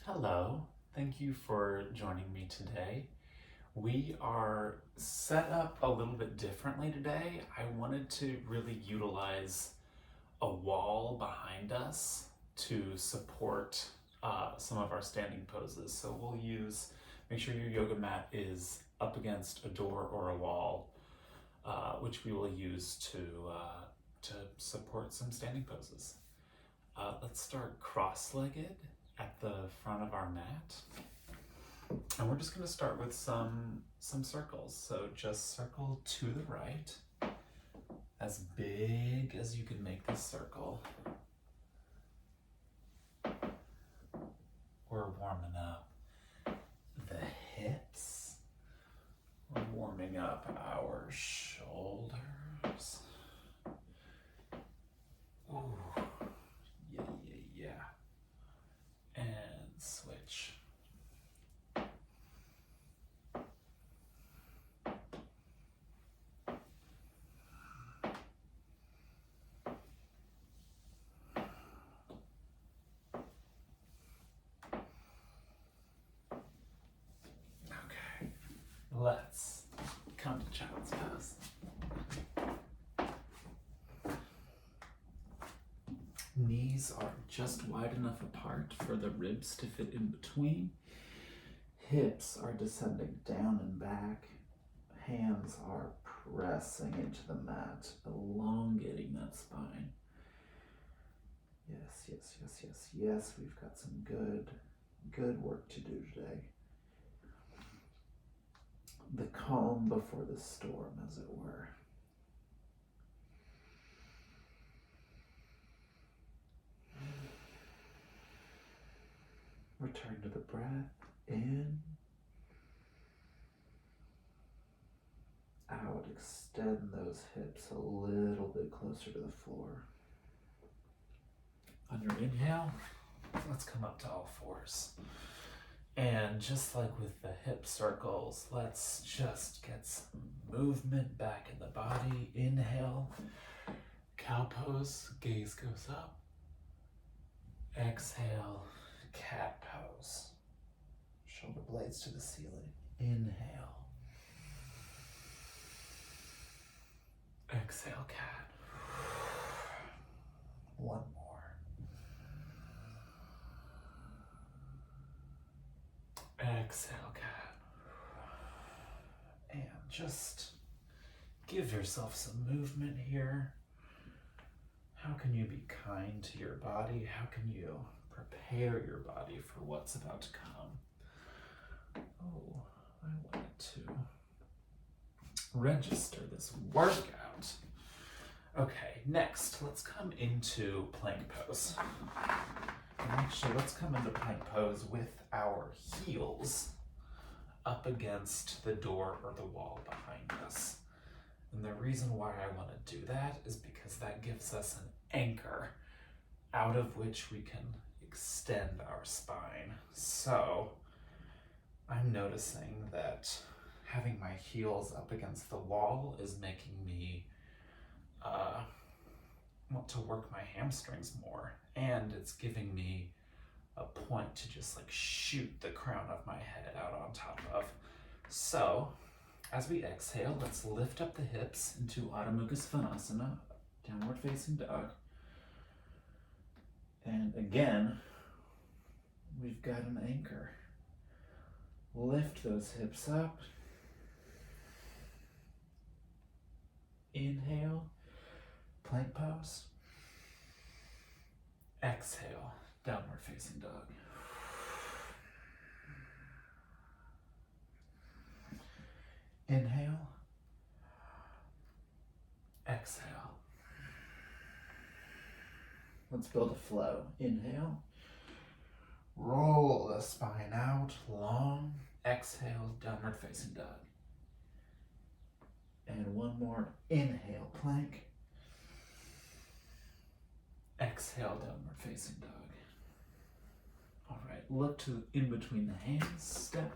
Hello, thank you for joining me today. We are set up a little bit differently today. I wanted to really utilize a wall behind us to support some of our standing poses. So make sure your yoga mat is up against a door or a wall, which we will use to support some standing poses. Let's start cross-legged at the front of our mat. And we're just going to start with some circles. So just circle to the right, as big as you can make this circle. We're warming up the hips. We're warming up our shoulders. Ooh. Yeah. And switch. Okay, let's come to child's pose. Knees are just wide enough apart for the ribs to fit in between. Hips are descending down and back. Hands are pressing into the mat, elongating that spine. Yes, we've got some good work to do today. The calm before the storm, as it were. Return to the breath, in, out, extend those hips a little bit closer to the floor. On your inhale, let's come up to all fours. And just like with the hip circles, let's just get some movement back in the body. Inhale, cow pose, gaze goes up. Exhale, cat pose. Shoulder blades to the ceiling. Inhale. Exhale, cat. One more. Exhale, cat. And just give yourself some movement here. How can you be kind to your body? How can you prepare your body for what's about to come? Oh, I wanted to register this workout. Okay, next, let's come into plank pose. And actually, let's come into plank pose with our heels up against the door or the wall behind us. And the reason why I want to do that is because that gives us an anchor out of which we can extend our spine. So I'm noticing that having my heels up against the wall is making me want to work my hamstrings more, and it's giving me a point to just like shoot the crown of my head out on top of. So as we exhale, let's lift up the hips into Adho Mukha Svanasana, downward facing dog. And again, we've got an anchor. Lift those hips up. Inhale, plank pose. Exhale, downward facing dog. Inhale. Exhale. Let's build a flow. Inhale. Roll the spine out long. Exhale, downward facing dog. And one more. Inhale, plank. Exhale, downward facing dog. All right, look to in between the hands, step.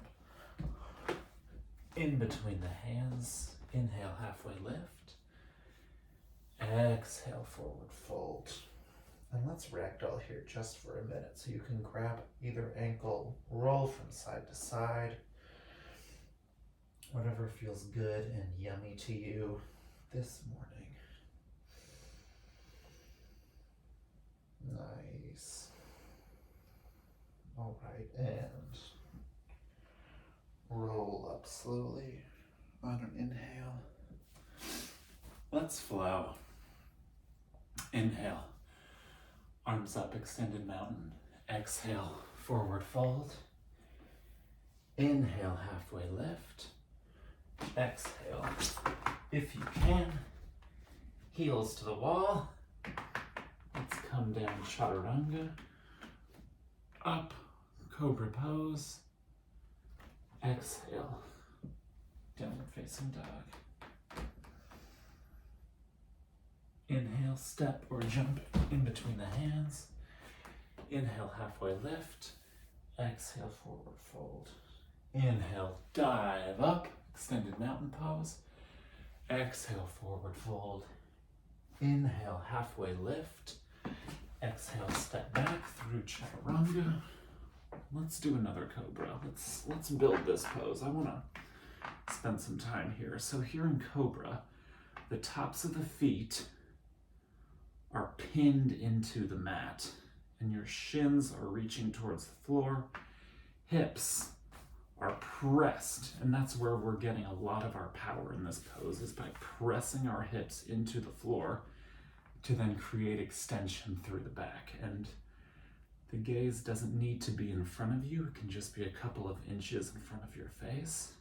In between the hands, inhale, halfway lift. Exhale, forward fold. And let's ragdoll here just for a minute. So you can grab either ankle, roll from side to side, whatever feels good and yummy to you this morning. Nice. All right, and roll up slowly on an inhale. Let's flow. Inhale, arms up, extended mountain. Exhale, forward fold. Inhale, halfway lift. Exhale, if you can, heels to the wall. Let's come down, chaturanga. Up, cobra pose. Exhale, downward facing dog. Inhale, step or jump in between the hands. Inhale, halfway lift. Exhale, forward fold. Inhale, dive up, extended mountain pose. Exhale, forward fold. Inhale, halfway lift. Exhale, step back through chaturanga. Let's do another cobra. Let's build this pose. I want to spend some time here. So here in cobra, the tops of the feet are pinned into the mat and your shins are reaching towards the floor. Hips are pressed, and that's where we're getting a lot of our power in this pose, is by pressing our hips into the floor to then create extension through the back. And the gaze doesn't need to be in front of you. It can just be a couple of inches in front of your face.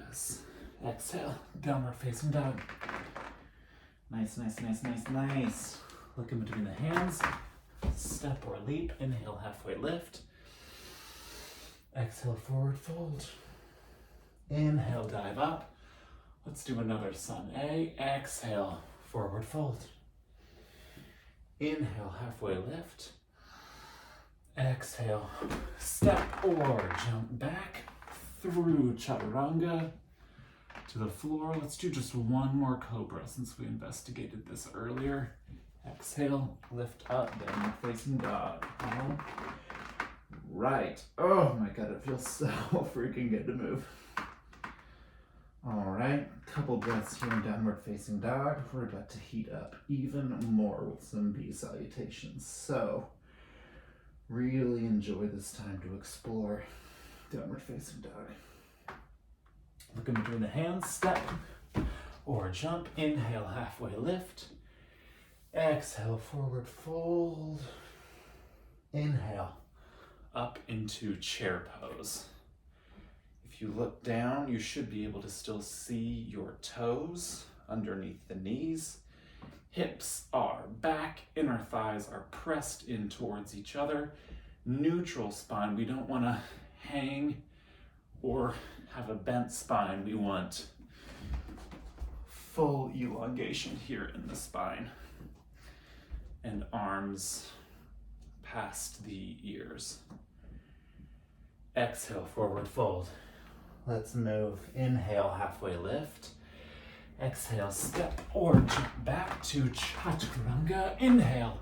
Yes. Exhale, downward facing dog. Nice, nice, nice, nice, nice. Look in between the hands. Step or leap. Inhale, halfway lift. Exhale, forward fold. Inhale, dive up. Let's do another sun A. Exhale, forward fold. Inhale, halfway lift. Exhale, step or jump back through chaturanga to the floor. Let's do just one more cobra since we investigated this earlier. Exhale, lift up, downward facing dog. All right. Oh my God, it feels so freaking good to move. All right, couple breaths here in downward facing dog. We're about to heat up even more with some bee salutations. So really enjoy this time to explore downward facing dog. Look in between the hands, step or jump. Inhale, halfway lift. Exhale, forward fold. Inhale, up into chair pose. If you look down, you should be able to still see your toes underneath the knees. Hips are back, inner thighs are pressed in towards each other. Neutral spine, we don't want to hang or have a bent spine. We want full elongation here in the spine. And arms past the ears. Exhale, forward fold. Let's move. Inhale, halfway lift. Exhale, step or jump back to chaturanga. Inhale,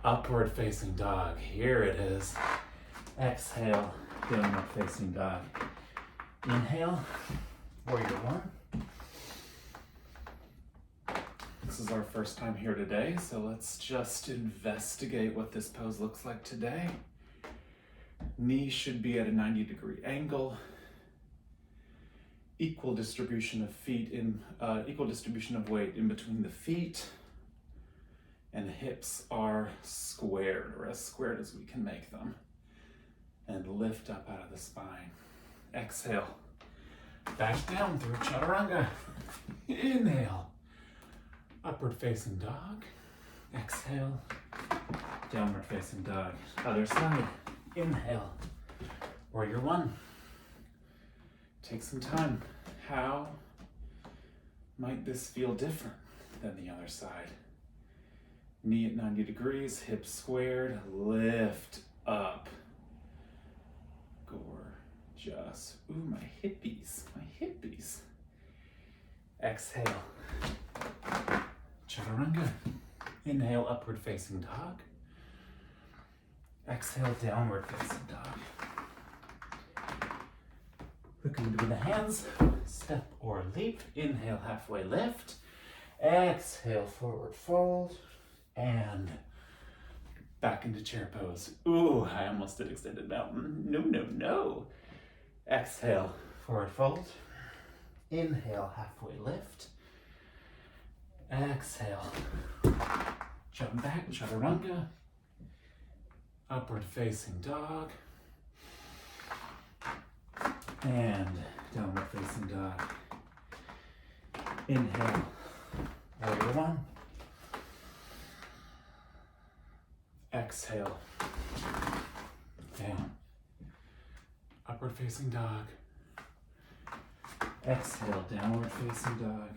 upward facing dog. Here it is. Exhale, downward facing dog. Inhale, warrior one. This is our first time here today, so let's just investigate what this pose looks like today. Knees should be at a 90-degree angle. Equal distribution of equal distribution of weight in between the feet, and the hips are squared, or as squared as we can make them. And lift up out of the spine. Exhale, back down through chaturanga. Inhale, upward facing dog. Exhale, downward facing dog. Other side. Inhale, warrior one. Take some time. How might this feel different than the other side? Knee at 90 degrees, hips squared, lift up. Gorgeous. Ooh, my hippies, my hippies. Exhale. chaturanga. Inhale, upward facing dog. Exhale, downward facing dog. Looking between the hands, step or leap. Inhale, halfway lift. Exhale, forward fold. And back into chair pose. Ooh, I almost did extended mountain. No, no, no. Exhale, forward fold. Inhale, halfway lift. Exhale, jump back, chaturanga. Upward facing dog. And downward facing dog. Inhale, warrior one. Exhale, down. Upward facing dog. Exhale, downward facing dog.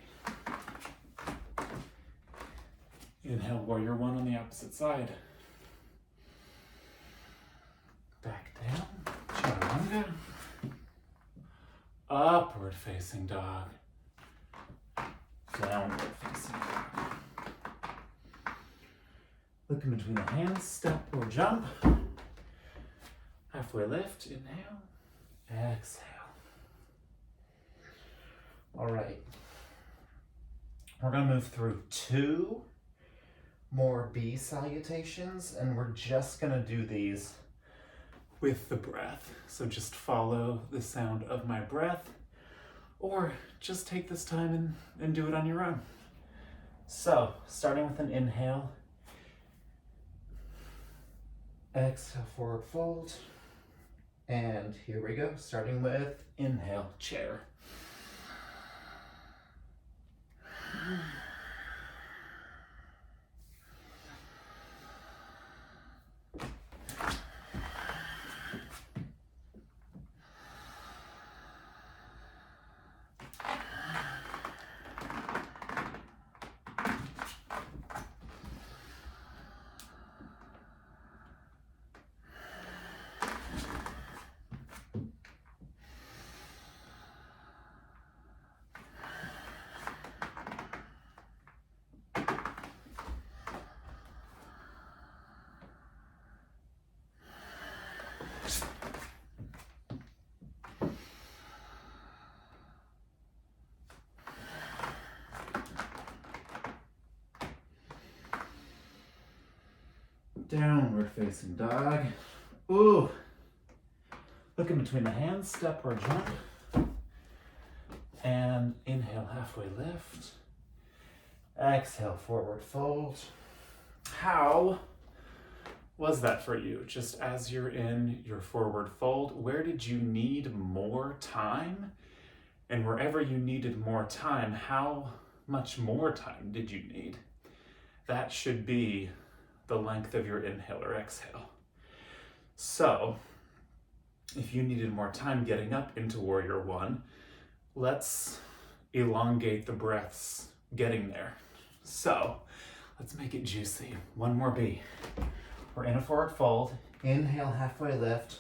Inhale, warrior one on the opposite side. Back down, chaturanga. Upward facing dog. Downward facing dog. Look in between the hands, step or jump. Halfway lift, inhale, exhale. All right. We're gonna move through 2 more B salutations, and we're just gonna do these with the breath. So just follow the sound of my breath, or just take this time and do it on your own. So, starting with an inhale, exhale, forward fold, and here we go, starting with inhale, chair. Downward facing dog. Ooh. Look in between the hands, step or jump. And inhale, halfway lift. Exhale, forward fold. How was that for you? Just as you're in your forward fold, where did you need more time? And wherever you needed more time, how much more time did you need? That should be the length of your inhale or exhale. So, if you needed more time getting up into warrior one, let's elongate the breaths getting there. So, let's make it juicy. One more B. We're in a forward fold. Inhale, halfway lift.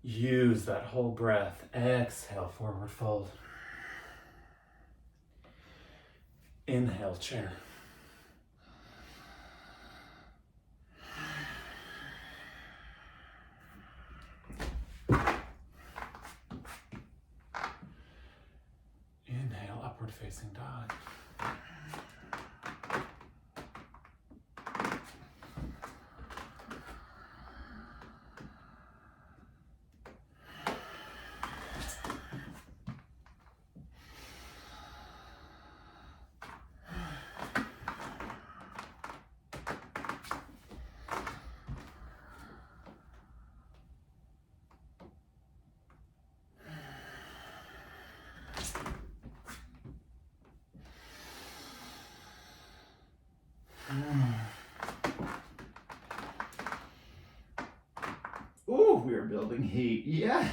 Use that whole breath. Exhale, forward fold. Inhale, chair. Inhale, upward facing dog. Ooh, we are building heat. Yes.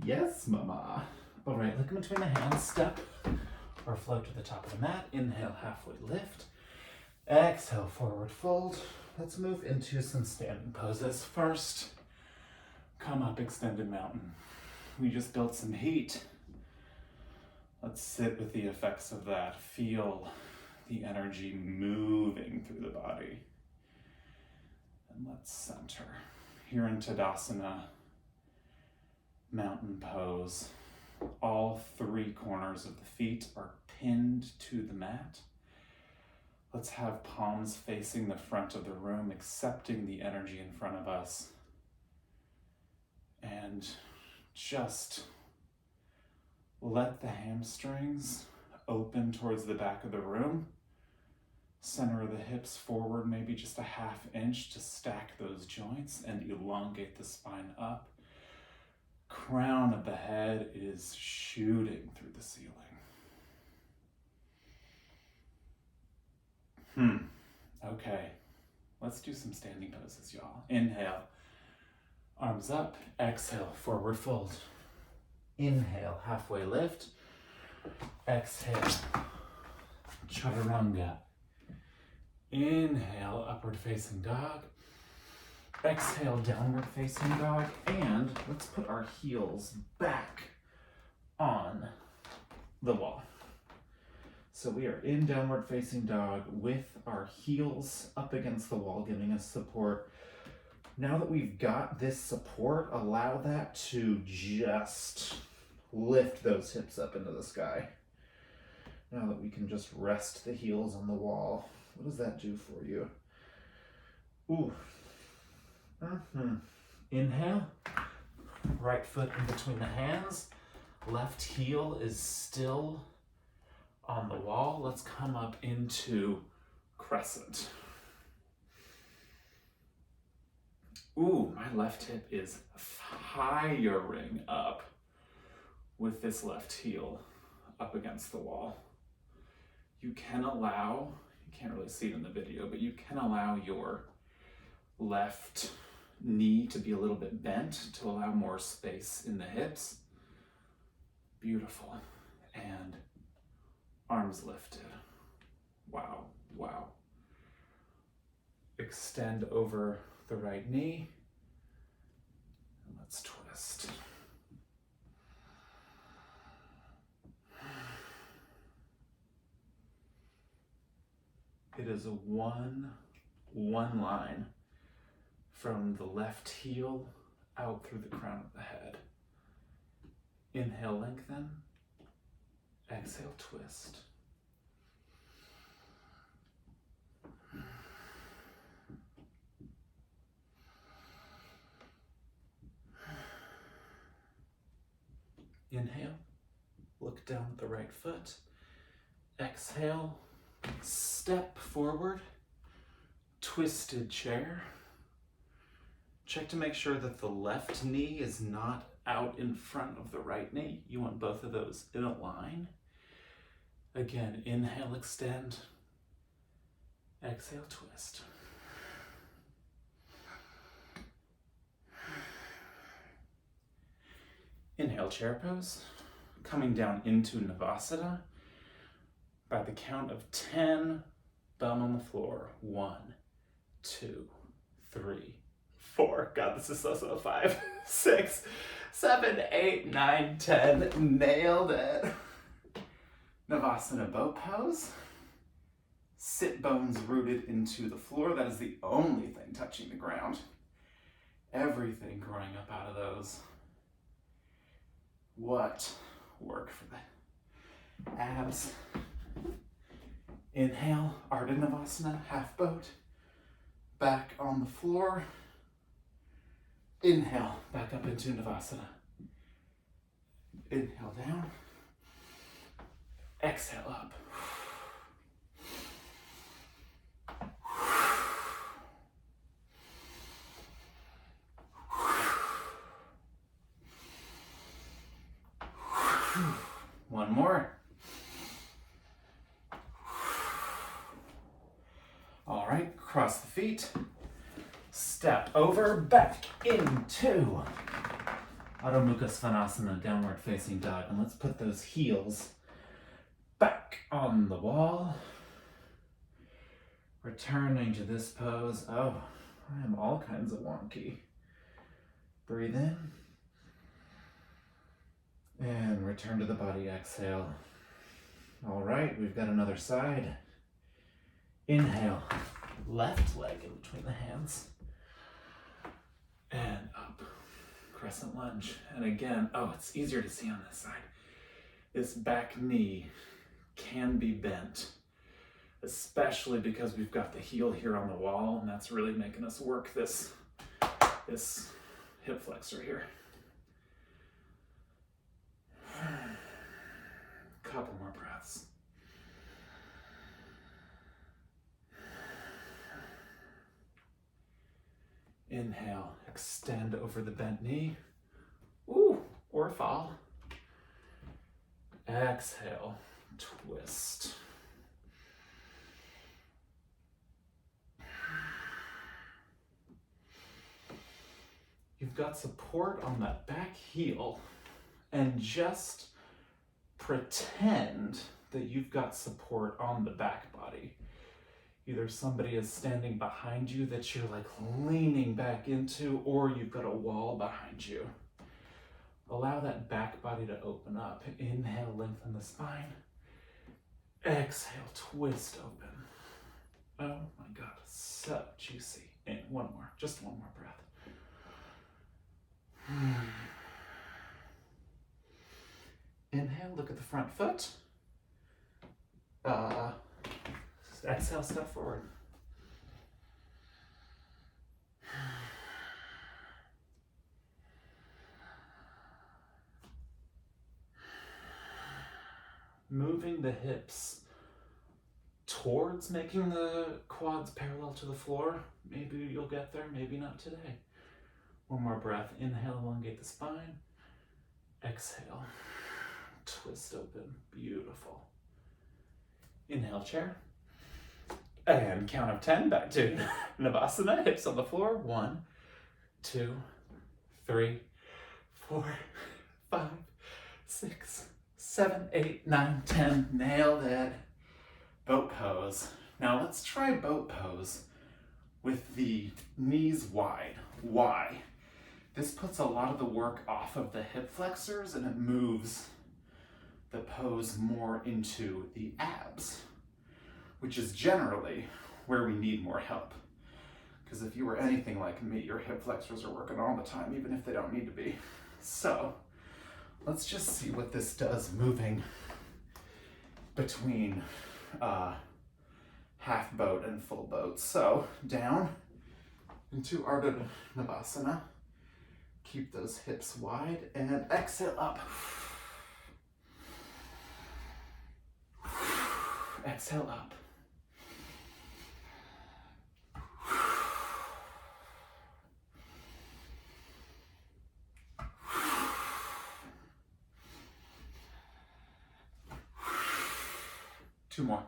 Yes, mama. All right, look in between the hands, step or float to the top of the mat. Inhale, halfway lift. Exhale, forward fold. Let's move into some standing poses. First, come up, extended mountain. We just built some heat. Let's sit with the effects of that. Feel the energy moving through the body. And let's center. Here in Tadasana, mountain pose. All three corners of the feet are pinned to the mat. Let's have palms facing the front of the room, accepting the energy in front of us. And just let the hamstrings open towards the back of the room. Center of the hips forward, maybe just a ½ inch to stack those joints and elongate the spine up. Crown of the head is shooting through the ceiling. Okay, let's do some standing poses, y'all. Inhale, arms up. Exhale, forward fold. Inhale, halfway lift. Exhale, chaturanga. Inhale, upward facing dog. Exhale, downward facing dog. And let's put our heels back on the wall. So we are in downward facing dog with our heels up against the wall, giving us support. Now that we've got this support, allow that to just lift those hips up into the sky. Now that we can just rest the heels on the wall, what does that do for you? Ooh. Inhale, right foot in between the hands, left heel is still on the wall. Let's come up into crescent. Ooh, my left hip is firing up with this left heel up against the wall. You can allow, you can't really see it in the video, but you can allow your left knee to be a little bit bent to allow more space in the hips. Beautiful. And arms lifted. Wow, wow. Extend over the right knee. And let's twist. It is a one line from the left heel out through the crown of the head. Inhale, lengthen. Exhale, twist. Inhale, look down at the right foot. Exhale, step forward, twisted chair. Check to make sure that the left knee is not out in front of the right knee. You want both of those in a line. Again, inhale, extend. Exhale, twist. Inhale, chair pose. Coming down into Navasana. By the count of 10, bum on the floor. 1, 2, 3, 4. God, this is so 5, 6, 7, 8, 9, 10. Nailed it. Navasana bow pose. Sit bones rooted into the floor. That is the only thing touching the ground. Everything growing up out of those. What work for the abs. Inhale, Ardha Navasana, half boat. Back on the floor. Inhale, back up into Navasana. Inhale down. Exhale up. One more. All right, cross the feet. Step over, back into Adho Mukha Svanasana, downward facing dog. And let's put those heels back on the wall. Returning to this pose. Oh, I am all kinds of wonky. Breathe in. And return to the body, exhale. All right, we've got another side. Inhale, left leg in between the hands. And up, crescent lunge. And again, oh, it's easier to see on this side. This back knee can be bent, especially because we've got the heel here on the wall, and that's really making us work this hip flexor here. Couple more breaths. Inhale, extend over the bent knee. Ooh, or fall. Exhale, twist. You've got support on that back heel, and just pretend that you've got support on the back body. Either somebody is standing behind you that you're like leaning back into, or you've got a wall behind you. Allow that back body to open up. Inhale, lengthen the spine. Exhale, twist open. Oh my God, so juicy. And one more, just one more breath. Inhale, look at the front foot. Exhale, step forward. Moving the hips towards making the quads parallel to the floor. Maybe you'll get there, maybe not today. One more breath. Inhale, elongate the spine. Exhale, twist open. Beautiful. Inhale, chair. And count of 10, back to Navasana, hips on the floor. 1, 2, 3, 4, 5, 6, 7, 8, 9, 10. Nailed it. Boat pose. Now let's try boat pose with the knees wide. Why? This puts a lot of the work off of the hip flexors and it moves the pose more into the abs, which is generally where we need more help. Because if you were anything like me, your hip flexors are working all the time, even if they don't need to be. So let's just see what this does moving between half boat and full boat. So down into Ardha Navasana. Keep those hips wide and exhale up. Exhale up. Two more.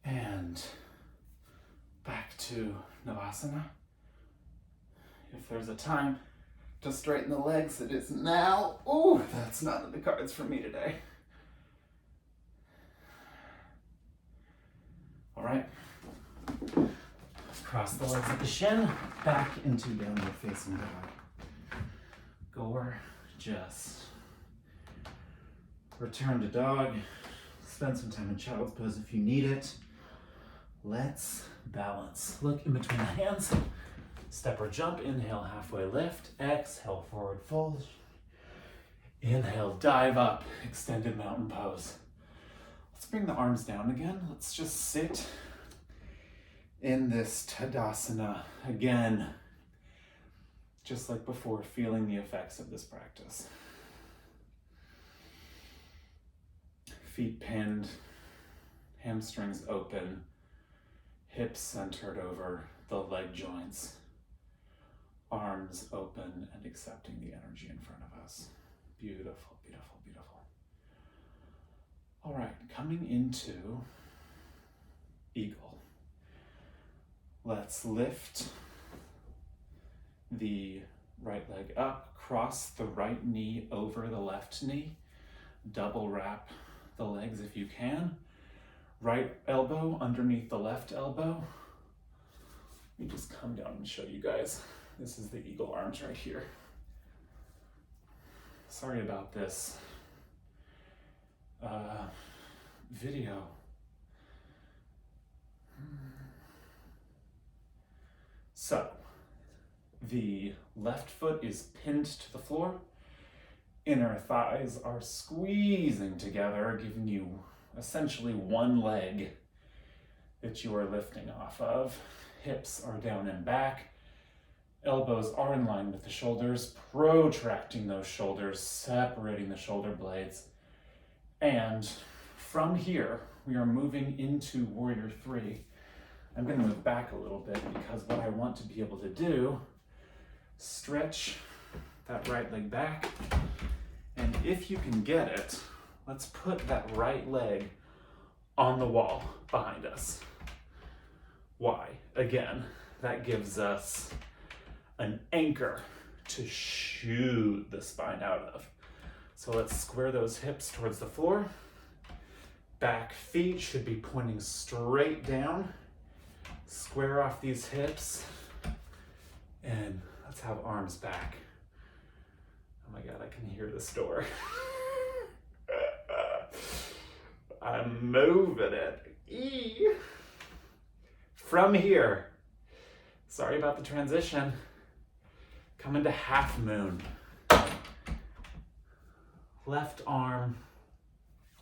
And back to Navasana. If there's a time to straighten the legs, it is now. Ooh, that's not in the cards for me today. All right. Cross the legs at the shin, back into downward facing dog. Gorgeous. Return to dog. Spend some time in child's pose if you need it. Let's balance. Look in between the hands. Step or jump. Inhale, halfway lift. Exhale, forward fold. Inhale, dive up. Extended mountain pose. Let's bring the arms down again. Let's just sit in this Tadasana again. Just like before, feeling the effects of this practice. Feet pinned, hamstrings open, hips centered over the leg joints, arms open and accepting the energy in front of us. Beautiful, beautiful, beautiful. All right, coming into eagle. Let's lift the right leg up, cross the right knee over the left knee, double wrap the legs if you can. Right elbow underneath the left elbow. Let me just come down and show you guys. This is the eagle arms right here. Sorry about this video. So, the left foot is pinned to the floor. Inner thighs are squeezing together, giving you essentially one leg that you are lifting off of. Hips are down and back. Elbows are in line with the shoulders, protracting those shoulders, separating the shoulder blades. And from here, we are moving into Warrior 3. I'm going to move back a little bit because what I want to be able to do, stretch that right leg back. And if you can get it, let's put that right leg on the wall behind us. Why? Again, that gives us an anchor to shoot the spine out of. So let's square those hips towards the floor. Back feet should be pointing straight down. Square off these hips. And let's have arms back. Oh my God, I can hear this door. I'm moving it. Eee. From here, sorry about the transition, come into half moon. Left arm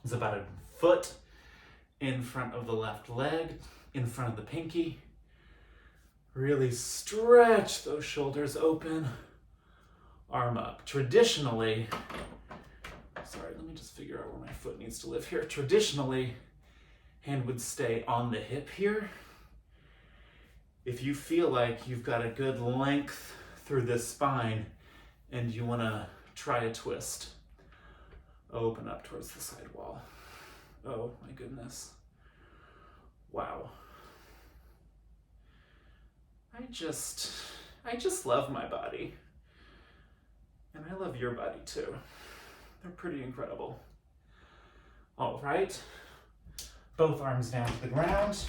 is about a foot in front of the left leg, in front of the pinky. Really stretch those shoulders open. Arm up. Traditionally, sorry, let me just figure out where my foot needs to live here. Traditionally, hand would stay on the hip here. If you feel like you've got a good length through this spine and you want to try a twist, open up towards the side wall. Oh my goodness. Wow. I just love my body. And I love your body too. They're pretty incredible. All right. Both arms down to the ground.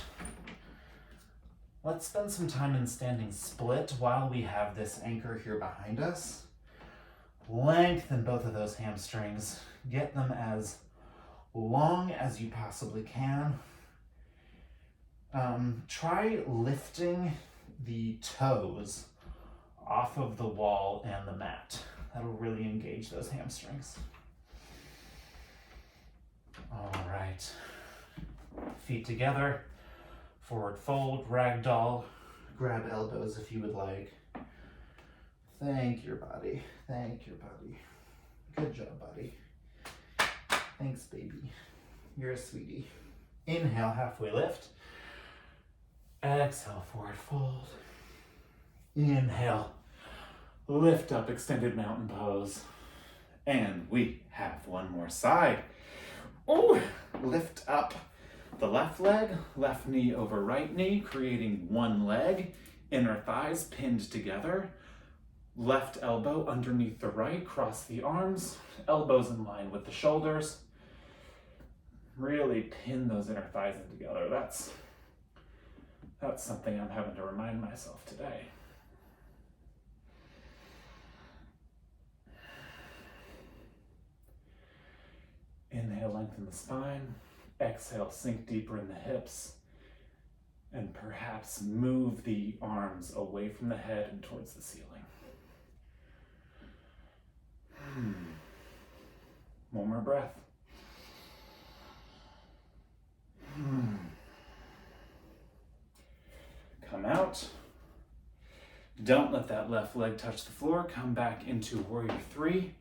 Let's spend some time in standing split while we have this anchor here behind us. Lengthen both of those hamstrings. Get them as long as you possibly can. Try lifting the toes off of the wall and the mat. That'll really engage those hamstrings. All right. Feet together. Forward fold, ragdoll, grab elbows if you would like. Thank your body. Thank your body. Good job, buddy. Thanks, baby. You're a sweetie. Inhale, halfway lift. Exhale, forward fold. Inhale, lift up, extended mountain pose. And we have one more side. Ooh, lift up. The left leg, left knee over right knee, creating one leg, inner thighs pinned together, left elbow underneath the right, cross the arms, elbows in line with the shoulders. Really pin those inner thighs in together. That's something I'm having to remind myself today. Inhale, lengthen the spine. Exhale, sink deeper in the hips, and perhaps move the arms away from the head and towards the ceiling. One more breath. Come out. Don't let that left leg touch the floor. Come back into Warrior 3.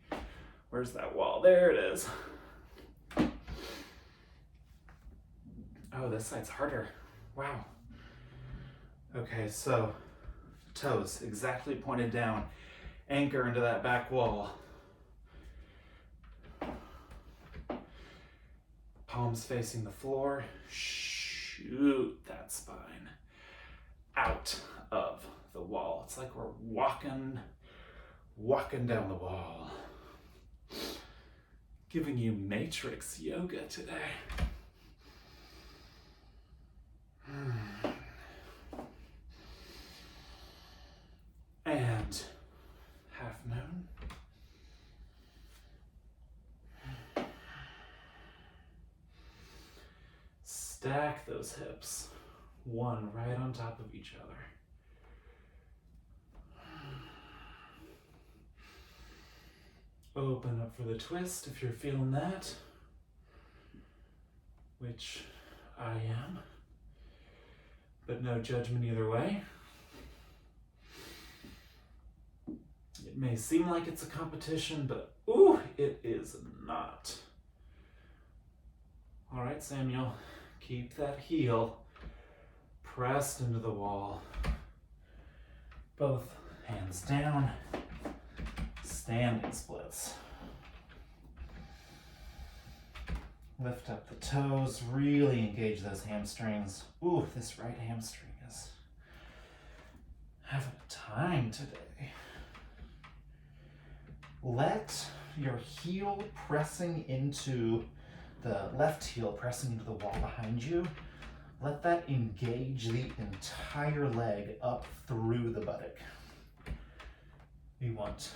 Where's that wall? There it is. Oh, this side's harder. Wow. Okay, so toes exactly pointed down. Anchor into that back wall. Palms facing the floor. Shoot that spine out of the wall. It's like we're walking down the wall. Giving you matrix yoga today. stack those hips, one right on top of each other. Open up for the twist if you're feeling that, which I am, but no judgment either way. It may seem like it's a competition, but ooh, it is not. All right, Samuel, keep that heel pressed into the wall. Both hands down, standing splits. Lift up the toes, really engage those hamstrings. Ooh, this right hamstring is having a time today. Let your heel pressing into the left heel pressing into the wall behind you. Let that engage the entire leg up through the buttock. We want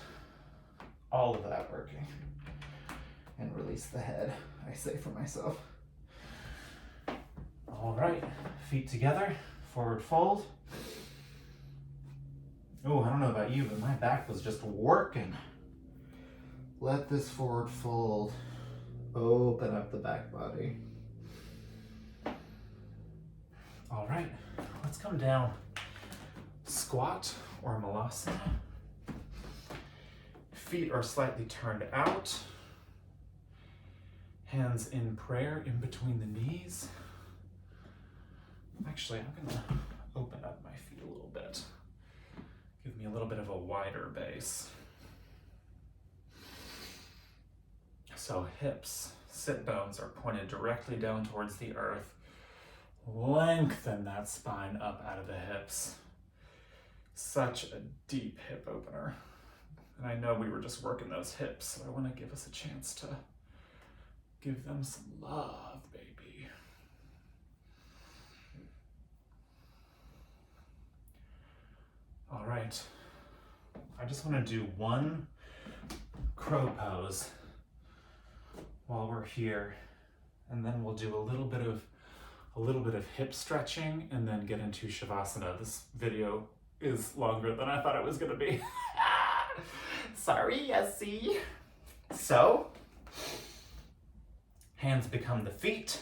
all of that working. And release the head, I say for myself. All right, feet together, forward fold. Oh, I don't know about you, but my back was just working. Let this forward fold open up the back body. All right, let's come down. Squat or malasana. Feet are slightly turned out. Hands in prayer in between the knees. Actually, I'm gonna open up my feet a little bit. Give me a little bit of a wider base. So hips, sit bones are pointed directly down towards the earth. Lengthen that spine up out of the hips. Such a deep hip opener. And I know we were just working those hips, so I want to give us a chance to give them some love, baby. All right. I just want to do one crow pose while we're here, and then we'll do a little bit of hip stretching and then get into Shavasana. This video is longer than I thought it was going to be. Sorry, Yessie. So, hands become the feet.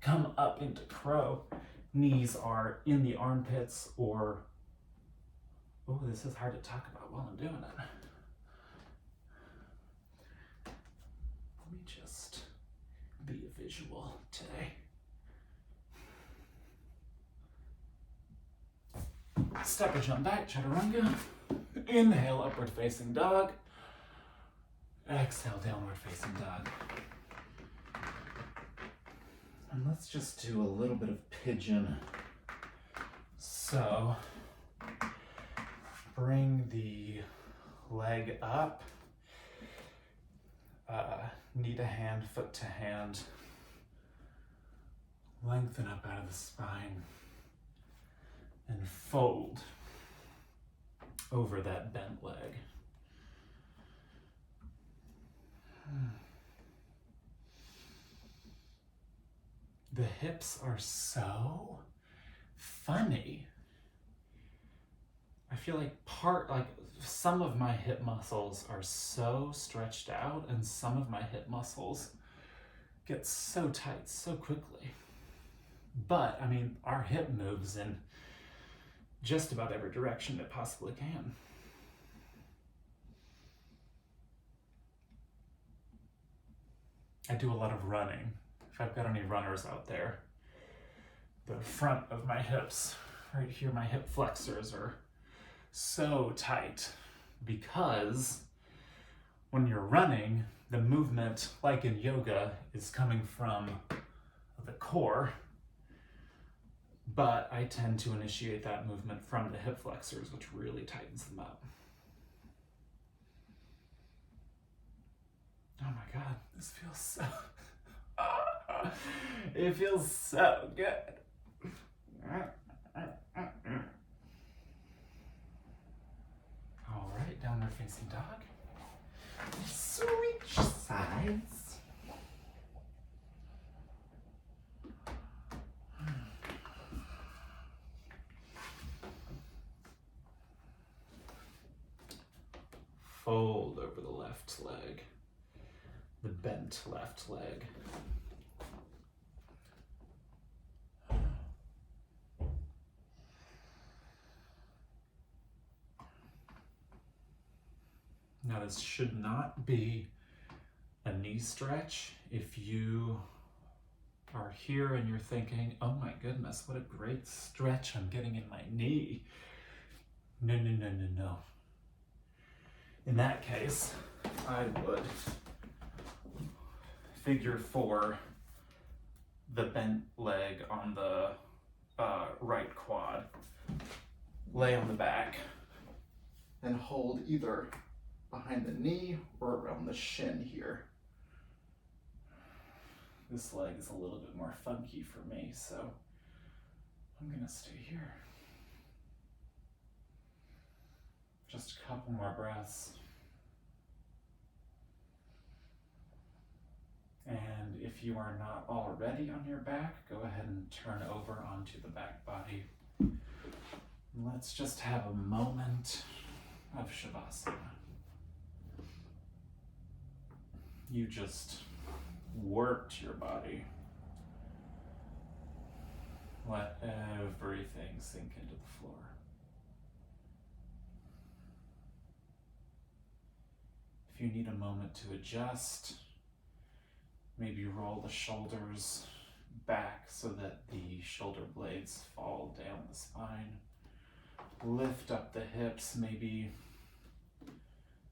Come up into crow. Knees are in the armpits or, oh, this is hard to talk about while I'm doing it. Let me just be a visual today. Step or jump back, chaturanga. Inhale, upward facing dog. Exhale, downward facing dog. And let's just do a little bit of pigeon. So, bring the leg up. Knee to hand, foot to hand. Lengthen up out of the spine. And fold over that bent leg. The hips are so funny. I feel like some of my hip muscles are so stretched out and some of my hip muscles get so tight so quickly. But, I mean, our hip moves in just about every direction it possibly can. I do a lot of running. If I've got any runners out there, the front of my hips, right here, my hip flexors are so tight because when you're running, the movement, like in yoga, is coming from the core, but I tend to initiate that movement from the hip flexors, which really tightens them up. Oh my God, this feels so, it feels so good. All right, downward facing dog. Switch sides. rolled over the left leg, the bent left leg. Now this should not be a knee stretch. If you are here and you're thinking, oh my goodness, what a great stretch I'm getting in my knee. No, no, no, no, no. In that case, I would figure for the bent leg on the right quad. Lay on the back and hold either behind the knee or around the shin here. This leg is a little bit more funky for me, so I'm gonna stay here. Just a couple more breaths. And if you are not already on your back, go ahead and turn over onto the back body. Let's just have a moment of Shavasana. You just worked your body. Let everything sink into the floor. If you need a moment to adjust, maybe roll the shoulders back so that the shoulder blades fall down the spine. Lift up the hips, maybe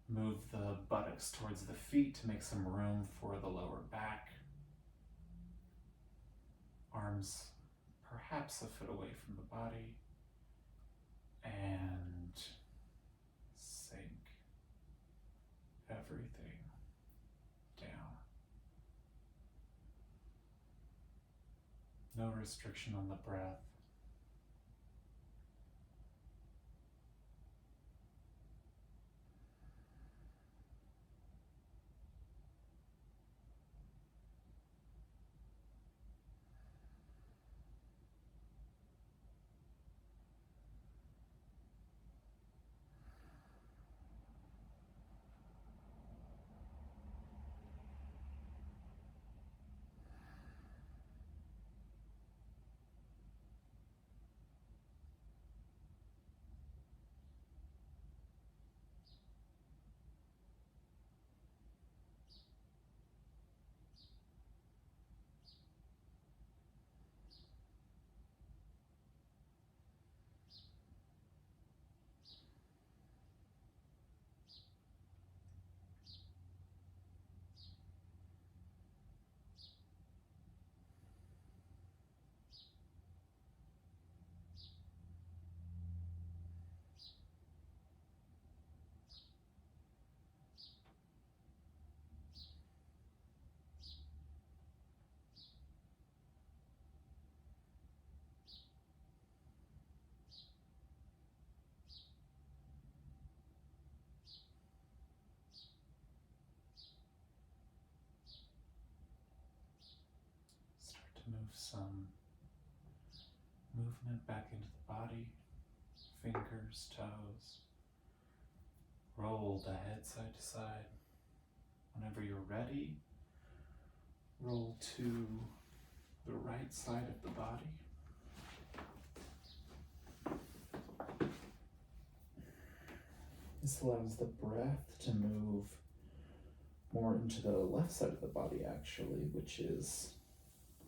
move the buttocks towards the feet to make some room for the lower back. Arms perhaps a foot away from the body. And sink everything down. No restriction on the breath. Move some movement back into the body, fingers, toes. Roll the head side to side. Whenever you're ready, roll to the right side of the body. This allows the breath to move more into the left side of the body, actually, which is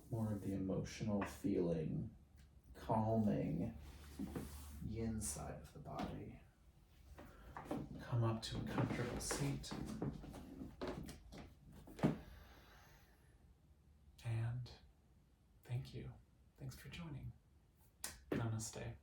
more of the emotional feeling, calming yin side of the body. Come up to a comfortable seat. And thank you. Thanks for joining. Namaste.